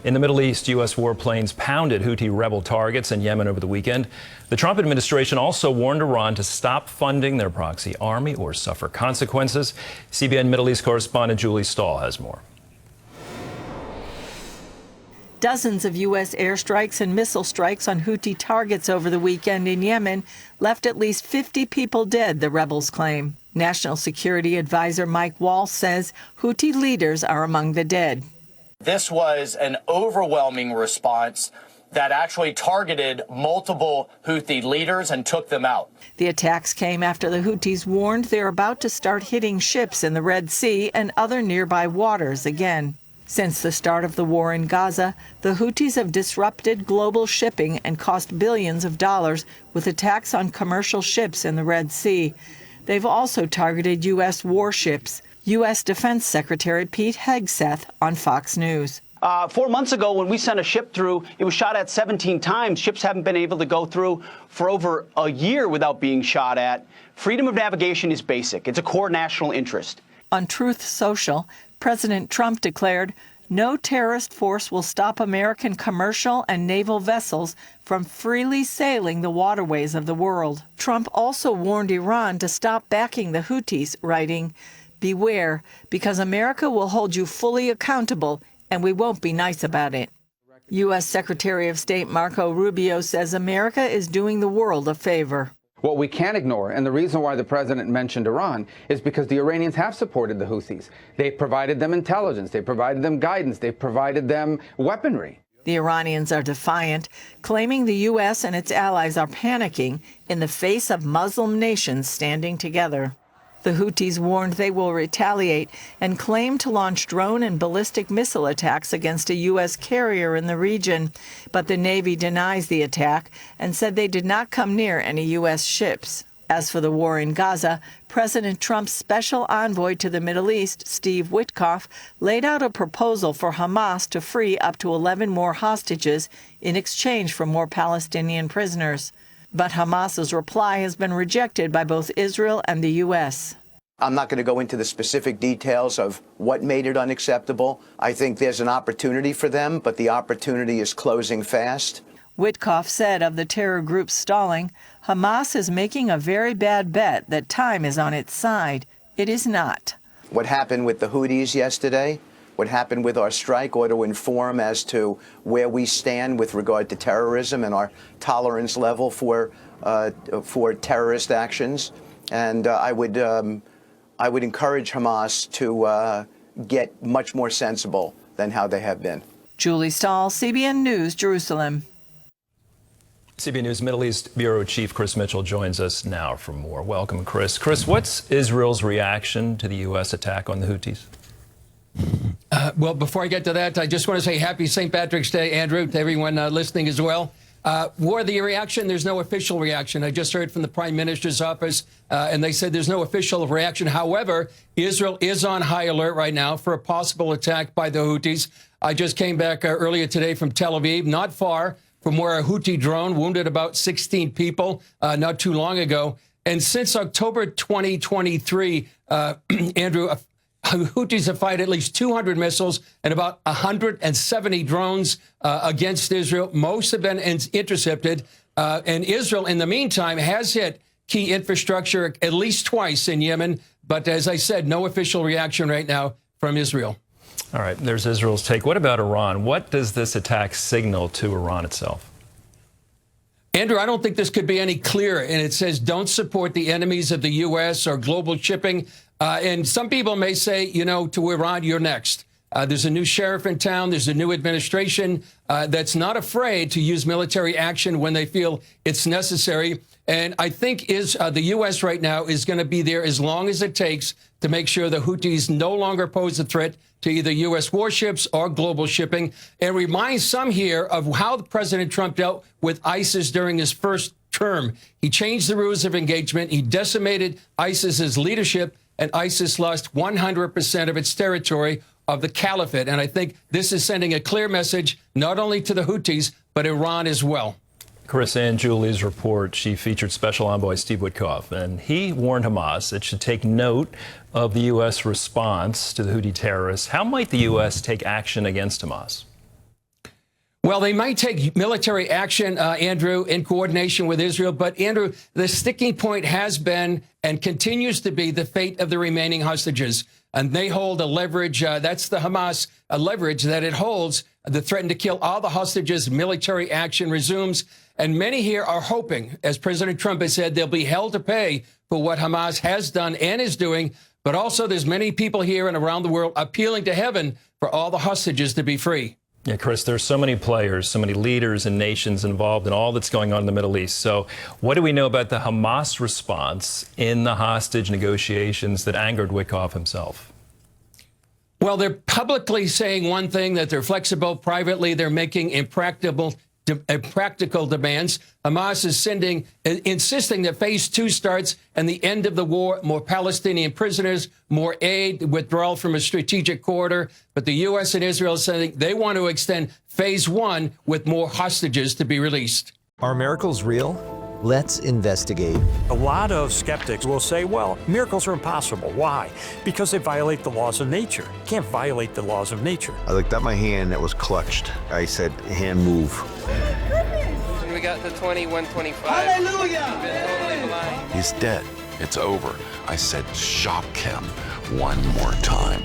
In the Middle East, U.S. warplanes pounded Houthi rebel targets in Yemen over the weekend. The Trump administration also warned Iran to stop funding their proxy army or suffer consequences. CBN Middle East correspondent Julie Stahl has more. Dozens of U.S. airstrikes and missile strikes on Houthi targets over the weekend in Yemen left at least 50 people dead, the rebels claim. National Security Advisor Mike Waltz says Houthi leaders are among the dead. This was an overwhelming response that actually targeted multiple Houthi leaders and took them out. The attacks came after the Houthis warned they're about to start hitting ships in the Red Sea and other nearby waters again. Since the start of the war in Gaza, the Houthis have disrupted global shipping and cost billions of dollars with attacks on commercial ships in the Red Sea. They've also targeted U.S. warships. U.S. Defense Secretary Pete Hegseth on Fox News. 4 months ago, when we sent a ship through, it was shot at 17 times. Ships haven't been able to go through for over a year without being shot at. Freedom of navigation is basic. It's a core national interest. On Truth Social, President Trump declared, "No terrorist force will stop American commercial and naval vessels from freely sailing the waterways of the world." Trump also warned Iran to stop backing the Houthis, writing, "Beware, because America will hold you fully accountable, and we won't be nice about it." U.S. Secretary of State Marco Rubio says America is doing the world a favor. What we can't ignore, and the reason why the president mentioned Iran, is because the Iranians have supported the Houthis. They provided them intelligence, they provided them guidance, they provided them weaponry. The Iranians are defiant, claiming the U.S. and its allies are panicking in the face of Muslim nations standing together. The Houthis warned they will retaliate and claim to launch drone and ballistic missile attacks against a U.S. carrier in the region. But the Navy denies the attack and said they did not come near any U.S. ships. As for the war in Gaza, President Trump's special envoy to the Middle East, Steve Witkoff, laid out a proposal for Hamas to free up to 11 more hostages in exchange for more Palestinian prisoners. But Hamas's reply has been rejected by both Israel and the U.S. I'm not going to go into the specific details of what made it unacceptable. I think there's an opportunity for them, but the opportunity is closing fast. Witkoff said of the terror group stalling, Hamas is making a very bad bet that time is on its side. It is not. What happened with the Houthis yesterday, what happened with our strike ought to inform as to where we stand with regard to terrorism and our tolerance level for terrorist actions. And I would encourage Hamas to get much more sensible than how they have been. Julie Stahl, CBN News, Jerusalem. CBN News Middle East Bureau Chief Chris Mitchell joins us now for more. Welcome, Chris. Chris, what's Israel's reaction to the U.S. attack on the Houthis? Well, before I get to that, I just want to say happy St. Patrick's Day, Andrew, to everyone listening as well. The reaction, there's no official reaction. I just heard from the Prime Minister's office, and they said there's no official reaction. However, Israel is on high alert right now for a possible attack by the Houthis. I just came back earlier today from Tel Aviv, not far from where a Houthi drone wounded about 16 people not too long ago. And since October 2023, Andrew, Houthis have fired at least 200 missiles and about 170 drones against Israel. Most have been intercepted. And Israel, in the meantime, has hit key infrastructure at least twice in Yemen. But as I said, no official reaction right now from Israel. All right, there's Israel's take. What about Iran? What does this attack signal to Iran itself? Andrew, I don't think this could be any clearer. And it says, don't support the enemies of the U.S. or global shipping. And some people may say, you know, to Iran, you're next. There's a new sheriff in town. There's a new administration that's not afraid to use military action when they feel it's necessary. And I think the U.S. right now is going to be there as long as it takes to make sure the Houthis no longer pose a threat to either U.S. warships or global shipping. And remind some here of how President Trump dealt with ISIS during his first term. He changed the rules of engagement. He decimated ISIS's leadership, and ISIS lost 100% of its territory of the caliphate. And I think this is sending a clear message not only to the Houthis, but Iran as well. Chris, and Julie's report, she featured Special Envoy Steve Witkoff, and he warned Hamas it should take note of the U.S. response to the Houthi terrorists. How might the U.S. take action against Hamas? Well, they might take military action, Andrew, in coordination with Israel. But, Andrew, the sticking point has been and continues to be the fate of the remaining hostages. And they hold a leverage. That's the Hamas leverage that it holds. The threat to kill all the hostages. Military action resumes. And many here are hoping, as President Trump has said, they'll be held to pay for what Hamas has done and is doing. But also there's many people here and around the world appealing to heaven for all the hostages to be free. Yeah, Chris, there's so many players, so many leaders and nations involved in all that's going on in the Middle East. So what do we know about the Hamas response in the hostage negotiations that angered Wickoff himself? Well, they're publicly saying one thing, that they're flexible. Privately, they're making impractical demands. Hamas is insisting that phase 2 starts and the end of the war, more Palestinian prisoners, more aid, withdrawal from a strategic corridor. But the U.S. and Israel are saying they want to extend phase 1 with more hostages to be released. Are miracles real? Let's investigate. A lot of skeptics will say, well, miracles are impossible. Why? Because they violate the laws of nature. You can't violate the laws of nature. I looked at my hand that was clutched. I said, hand move. We got the 2125. Hallelujah! He's dead. It's over. I said, shock him one more time.